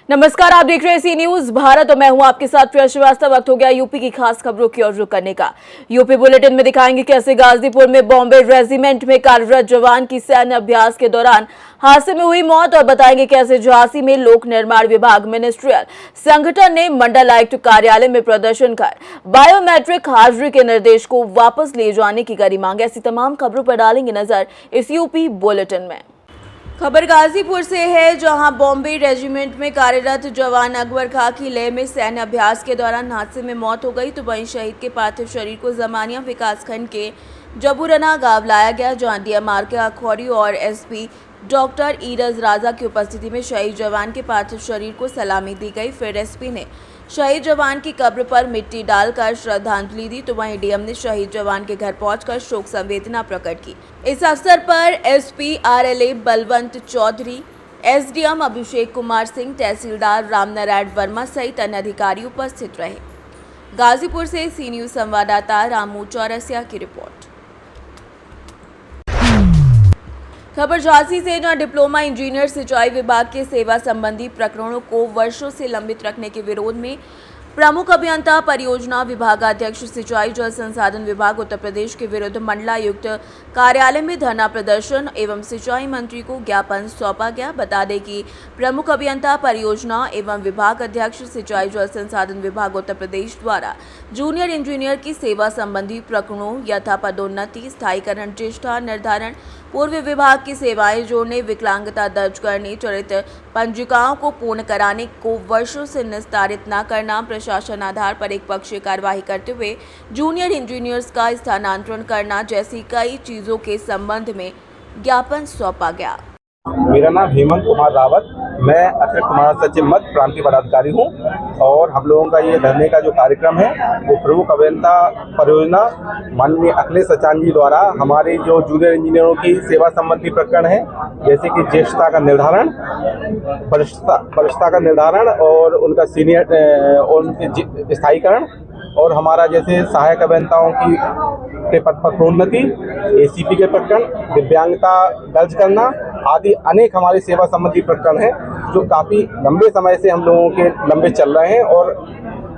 नमस्कार, आप देख रहे हैं सी न्यूज भारत और मैं हूं आपके साथ प्रिया श्रीवास्तव। वक्त हो गया यूपी की खास खबरों की ओर रुख करने का। यूपी बुलेटिन में दिखाएंगे कैसे गाजीपुर में बॉम्बे रेजिमेंट में कार्यरत जवान की सैन्य अभ्यास के दौरान हादसे में हुई मौत और बताएंगे कैसे झांसी में लोक निर्माण विभाग मिनिस्ट्रियल संगठन ने मंडल आयुक्त कार्यालय में प्रदर्शन कर बायोमेट्रिक हाजिरी के निर्देश को वापस ले जाने की करी मांग। ऐसी तमाम खबरों पर डालेंगे नजर इस यूपी बुलेटिन में। खबर गाजीपुर से है, जहां बॉम्बे रेजिमेंट में कार्यरत जवान अकबर खां की लेह में सैन्य अभ्यास के दौरान हादसे में मौत हो गई, तो वहीं शहीद के पार्थिव शरीर को जमानिया विकासखंड के जबूरना गांव लाया गया, जहां डीएमआर के अखौरी और एसपी डॉक्टर ईरज राजा की उपस्थिति में शहीद जवान के पार्थिव शरीर को सलामी दी गई। फिर एसपी ने शहीद जवान की कब्र पर मिट्टी डालकर श्रद्धांजलि दी, तो वहीं डीएम ने शहीद जवान के घर पहुंचकर शोक संवेदना प्रकट की। इस अवसर पर SP RLA Balwant Chaudhary, SDM Abhishek Kumar Singh, तहसीलदार रामनारायण वर्मा सहित अन्य अधिकारी उपस्थित रहे। गाजीपुर से सी न्यूज संवाददाता रामू चौरसिया की रिपोर्ट। खबर झांसी से, जहां डिप्लोमा इंजीनियर सिंचाई विभाग के सेवा संबंधी प्रकरणों को वर्षों से लंबित रखने के विरोध में प्रमुख अभियंता परियोजना विभागाध्यक्ष सिंचाई जल संसाधन विभाग उत्तर प्रदेश के विरुद्ध मंडलायुक्त कार्यालय में धरना प्रदर्शन एवं सिंचाई मंत्री को ज्ञापन सौंपा गया। बता दें कि प्रमुख अभियंता परियोजना एवं विभाग अध्यक्ष सिंचाई जल संसाधन विभाग उत्तर प्रदेश द्वारा जूनियर इंजीनियर की सेवा संबंधी प्रकरणों यथा पदोन्नति, स्थायीकरण, ज्येष्ठता निर्धारण, पूर्व विभाग की सेवाएं जोड़ने, विकलांगता दर्ज करने, चरित पंजिकाओं को पूर्ण कराने को वर्षों से निस्तारित न करना, प्रशासन आधार पर एक पक्षीय कार्यवाही करते हुए जूनियर इंजीनियर्स का स्थानांतरण करना जैसी कई चीजों के संबंध में ज्ञापन सौंपा गया। मेरा नाम हेमंत कुमार रावत, मैं अतिरिक्त महासचिव मध्य प्रांतीय पदाधिकारी हूँ और हम लोगों का ये धरने का जो कार्यक्रम है वो प्रमुख अभियंता परियोजना माननीय अखिलेश सचान जी द्वारा हमारे जो जूनियर इंजीनियरों की सेवा संबंधी प्रकरण है, जैसे कि ज्येष्ठता का निर्धारण, वरिष्ठता का निर्धारण और उनका सीनियर और उनके स्थायीकरण और हमारा जैसे सहायक अभियंताओं की के पद पर प्रोन्नति, एसीपी के प्रकरण, दिव्यांगता दर्ज करना आदि अनेक हमारे सेवा संबंधी प्रकरण हैं जो काफ़ी लंबे समय से हम लोगों के लंबे चल रहे हैं और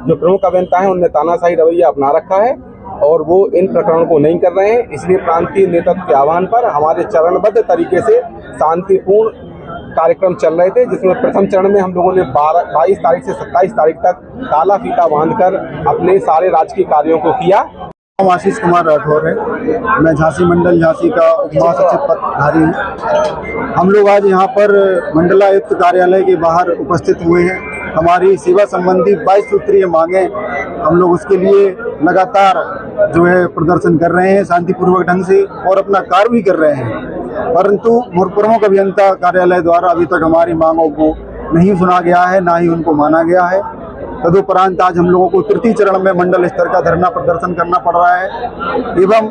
जो प्रमुख अभियंता हैं उनने तानाशाही रवैया अपना रखा है और वो इन प्रकरणों को नहीं कर रहे हैं। इसलिए प्रांतीय नेतृत्व के आह्वान पर हमारे चरणबद्ध तरीके से शांतिपूर्ण कार्यक्रम चल रहे थे, जिसमें प्रथम चरण में हम लोगों ने 22 तारीख से 27 तारीख तक काला फीता बांधकर अपने सारे राजकीय कार्यों को किया। आशीष कुमार राठौर है, मैं झांसी मंडल झांसी का उप महासचिव पदधारी हूँ। हम लोग आज यहाँ पर मंडलायुक्त कार्यालय के बाहर उपस्थित हुए हैं। हमारी सेवा संबंधी 22 सूत्रीय मांगे, हम लोग उसके लिए लगातार जो है प्रदर्शन कर रहे हैं शांतिपूर्वक ढंग से और अपना कार्य भी कर रहे हैं, परंतु प्रमुख अभियंता कार्यालय द्वारा अभी तक हमारी मांगों को नहीं सुना गया है, ना ही उनको माना गया है। तदुपरांत आज हम लोगों को तृतीय चरण में मंडल स्तर का धरना प्रदर्शन करना पड़ रहा है। एवं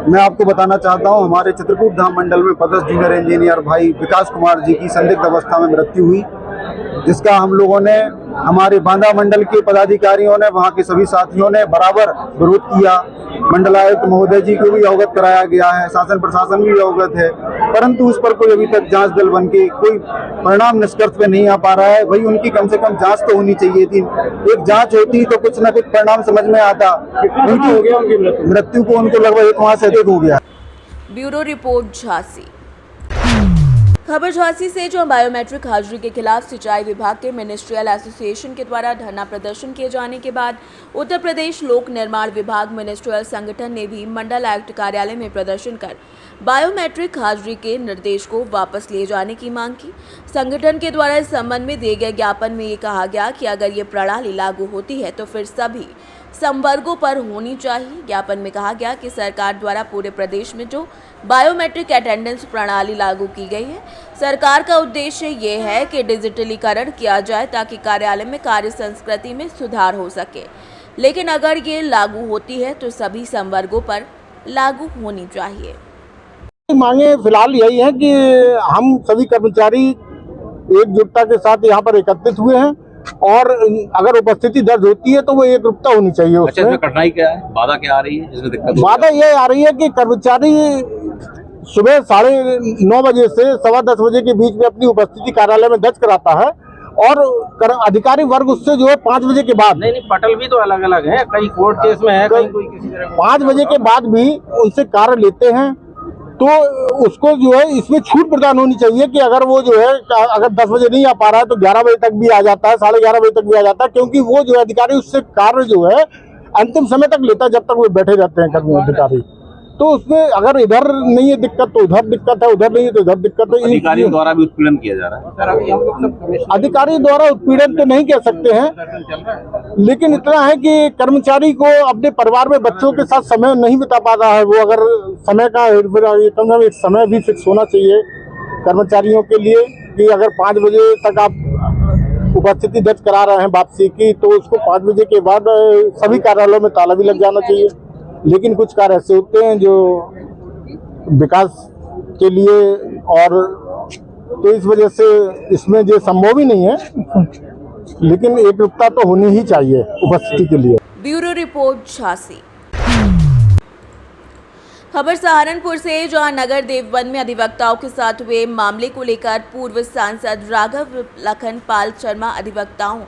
मैं आपको बताना चाहता हूं, हमारे चित्रकूट धाम मंडल में पदस्थ जूनियर इंजीनियर भाई विकास कुमार जी की संदिग्ध अवस्था में मृत्यु हुई, जिसका हम लोगों ने, हमारे बांदा मंडल के पदाधिकारियों ने, वहां के सभी साथियों ने बराबर विरोध किया। मंडलायुक्त महोदय जी को भी अवगत कराया गया है, शासन प्रशासन भी अवगत है, परंतु उस पर कोई अभी तक जांच दल बन के कोई परिणाम निष्कर्ष पे नहीं आ पा रहा है। भाई उनकी कम से कम जांच तो होनी चाहिए थी, एक जांच होती तो कुछ न कुछ परिणाम समझ में आता। उनकी मृत्यु को उनको लगभग 1 माह से अधिक हो गया। Bureau report Jhansi. खबर झांसी से, जो बायोमेट्रिक हाजिरी के खिलाफ सिंचाई विभाग के मिनिस्ट्रियल एसोसिएशन के द्वारा धरना प्रदर्शन किए जाने के बाद उत्तर प्रदेश लोक निर्माण विभाग मिनिस्ट्रियल संगठन ने भी मंडल आयुक्त कार्यालय में प्रदर्शन कर बायोमेट्रिक हाजिरी के निर्देश को वापस ले जाने की मांग की। संगठन के द्वारा इस संबंध में दिए गए ज्ञापन में ये कहा गया कि अगर ये प्रणाली लागू होती है तो फिर सभी संवर्गों पर होनी चाहिए। ज्ञापन में कहा गया कि सरकार द्वारा पूरे प्रदेश में जो बायोमेट्रिक अटेंडेंस प्रणाली लागू की गई है, सरकार का उद्देश्य ये है कि डिजिटलीकरण किया जाए ताकि कार्यालय में कार्य संस्कृति में सुधार हो सके, लेकिन अगर ये लागू होती है तो सभी संवर्गों पर लागू होनी चाहिए। मांगे फिलहाल यही है कि हम सभी कर्मचारी एकजुटता के साथ यहाँ पर एकत्रित हुए हैं और अगर उपस्थिति दर्ज होती है तो वो एकरूपता होनी चाहिए। अच्छा, इसमें कठिनाई क्या है, बाधा क्या आ रही है, इसमें दिक्कत? बाधा ये आ रही है कि कर्मचारी सुबह 9:30 बजे से 10:15 बजे के बीच में अपनी उपस्थिति कार्यालय में दर्ज कराता है और अधिकारी वर्ग उससे जो है 5 बजे के बाद, नहीं पटल भी तो अलग अलग है, कई कोर्ट केस में है, कहीं कोई किसी तरह 5 बजे के बाद भी उनसे कार्य लेते हैं, तो उसको जो है इसमें छूट प्रदान होनी चाहिए कि अगर वो जो है अगर 10 बजे नहीं आ पा रहा है तो 11 बजे तक भी आ जाता है, 11:30 बजे तक भी आ जाता है, क्योंकि वो जो है अधिकारी उससे कार्य जो है अंतिम समय तक लेता है, जब तक वो बैठे रहते हैं कर्मी अधिकारी। तो उसमें अगर इधर नहीं है दिक्कत तो उधर दिक्कत है, उधर नहीं है तो इधर दिक्कत है। अधिकारियों द्वारा भी उत्पीड़न किया जा रहा है। सर अभी हम लोग सब कमिश्नर अधिकारी द्वारा उत्पीड़न तो नहीं कह सकते हैं, लेकिन इतना है कि कर्मचारी को अपने परिवार में बच्चों के साथ समय नहीं बिता पा रहा है। वो अगर समय का कम से कम एक समय भी फिक्स होना चाहिए कर्मचारियों के लिए कि अगर 5 बजे तक आप उपस्थिति दर्ज करा रहे हैं वापसी की, तो उसको 5 बजे के बाद सभी कार्यालयों में ताला भी लग जाना चाहिए। लेकिन कुछ कार्य ऐसे होते हैं जो विकास के लिए, और तो इस वजह से इसमें जो संभव ही नहीं है, लेकिन एकरूपता तो होनी ही चाहिए उपस्थिति के लिए। Bureau report Jhansi. खबर सहारनपुर से, जहां नगर देवबंद में अधिवक्ताओं के साथ हुए मामले को लेकर पूर्व सांसद राघव लखन पाल शर्मा अधिवक्ताओं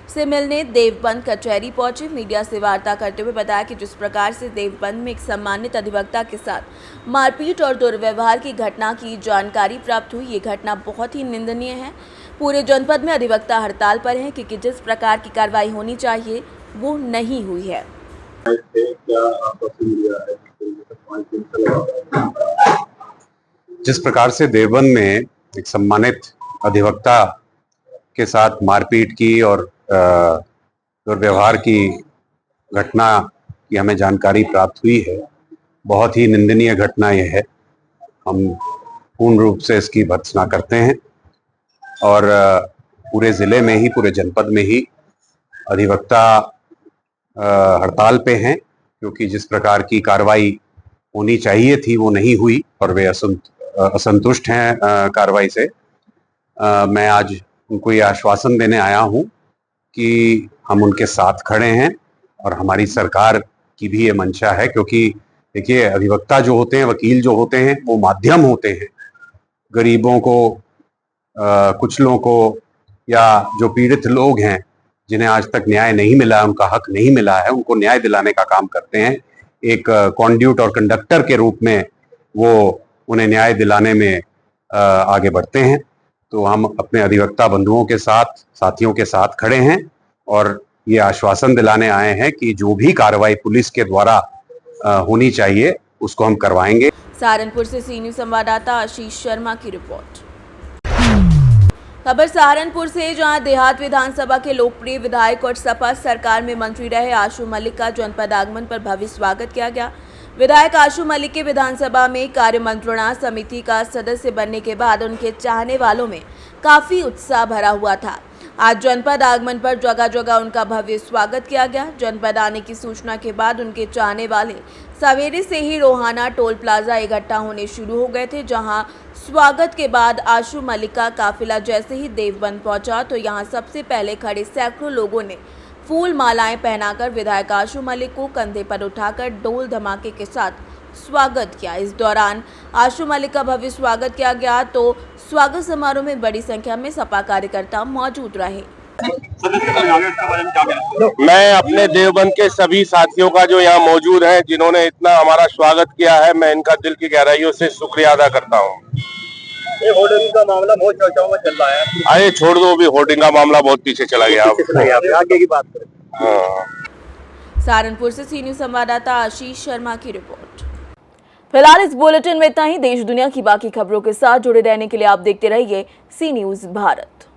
से मिलने देवबंद कचहरी पहुंचे। मीडिया से वार्ता करते हुए बताया कि जिस प्रकार से देवबंद में एक सम्मानित अधिवक्ता के साथ मारपीट और दुर्व्यवहार की घटना की जानकारी प्राप्त हुई, ये घटना बहुत ही निंदनीय है। पूरे जनपद में अधिवक्ता हड़ताल पर हैं क्योंकि जिस प्रकार की कार्रवाई होनी चाहिए वो नहीं हुई है। जिस प्रकार से देवबंद में एक सम्मानित अधिवक्ता के साथ मारपीट की और दुर्व्यवहार की घटना की हमें जानकारी प्राप्त हुई है, बहुत ही निंदनीय घटना यह है। हम पूर्ण रूप से इसकी भर्त्सना करते हैं और पूरे ज़िले में ही, पूरे जनपद में ही अधिवक्ता हड़ताल पे हैं, क्योंकि जिस प्रकार की कार्रवाई होनी चाहिए थी वो नहीं हुई और वे असंतुष्ट हैं कार्रवाई से। मैं आज उनको ये आश्वासन देने आया हूँ कि हम उनके साथ खड़े हैं और हमारी सरकार की भी ये मंशा है, क्योंकि देखिए अधिवक्ता जो होते हैं, वकील जो होते हैं, वो माध्यम होते हैं गरीबों को, कुचलों को, या जो पीड़ित लोग हैं जिन्हें आज तक न्याय नहीं मिला है, उनका हक नहीं मिला है, उनको न्याय दिलाने का काम करते हैं। एक कॉन्ड्यूट और कंडक्टर के रूप में वो उन्हें न्याय दिलाने में आगे बढ़ते हैं। तो हम अपने अधिवक्ता बंधुओं के साथ, साथियों के साथ खड़े हैं और ये आश्वासन दिलाने आए हैं कि जो भी कार्रवाई पुलिस के द्वारा होनी चाहिए उसको हम करवाएंगे। सहारनपुर से सी न्यूज़ संवाददाता आशीष शर्मा की रिपोर्ट। खबर सहारनपुर से, जहां देहात विधानसभा के लोकप्रिय विधायक और सपा सरकार में मंत्री रहे आशु मलिक का जनपद आगमन पर भव्य स्वागत किया गया। विधायक आशु मलिक के विधानसभा में कार्य मंत्रणा समिति का सदस्य बनने के बाद उनके चाहने वालों में काफी उत्साह भरा हुआ था। आज जनपद आगमन पर जगह जगह उनका भव्य स्वागत किया गया। जनपद आने की सूचना के बाद उनके चाहने वाले सवेरे से ही रोहाना टोल प्लाजा इकट्ठा होने शुरू हो गए थे, जहां स्वागत के बाद आशु मलिक का काफिला जैसे ही देवबंद पहुंचा तो यहां सबसे पहले खड़े सैकड़ों लोगों ने फूल मालाएं पहनाकर विधायक आशु मलिक को कंधे पर उठाकर ढोल धमाके के साथ स्वागत किया। इस दौरान आशु मलिक का भव्य स्वागत किया गया तो स्वागत समारोह में बड़ी संख्या में सपा कार्यकर्ता मौजूद रहे। मैं अपने देवबंद के सभी साथियों का जो यहाँ मौजूद हैं, जिन्होंने इतना हमारा स्वागत किया है, मैं इनका दिल की गहराइयों से शुक्रिया अदा करता हूँ। ये होर्डिंग का मामला बहुत चर्चाओं में चल रहा है। अरे छोड़ दो, अभी होर्डिंग का मामला बहुत पीछे चला गया। आगे की बात करें। हाँ। सहारनपुर से सी न्यूज़ संवाददाता आशीष शर्मा की रिपोर्ट। फिलहाल इस बुलेटिन में इतना ही। देश दुनिया की बाकी खबरों के साथ जुड़े रहने के लिए आप देखते रहिए सी न्यूज़ भारत।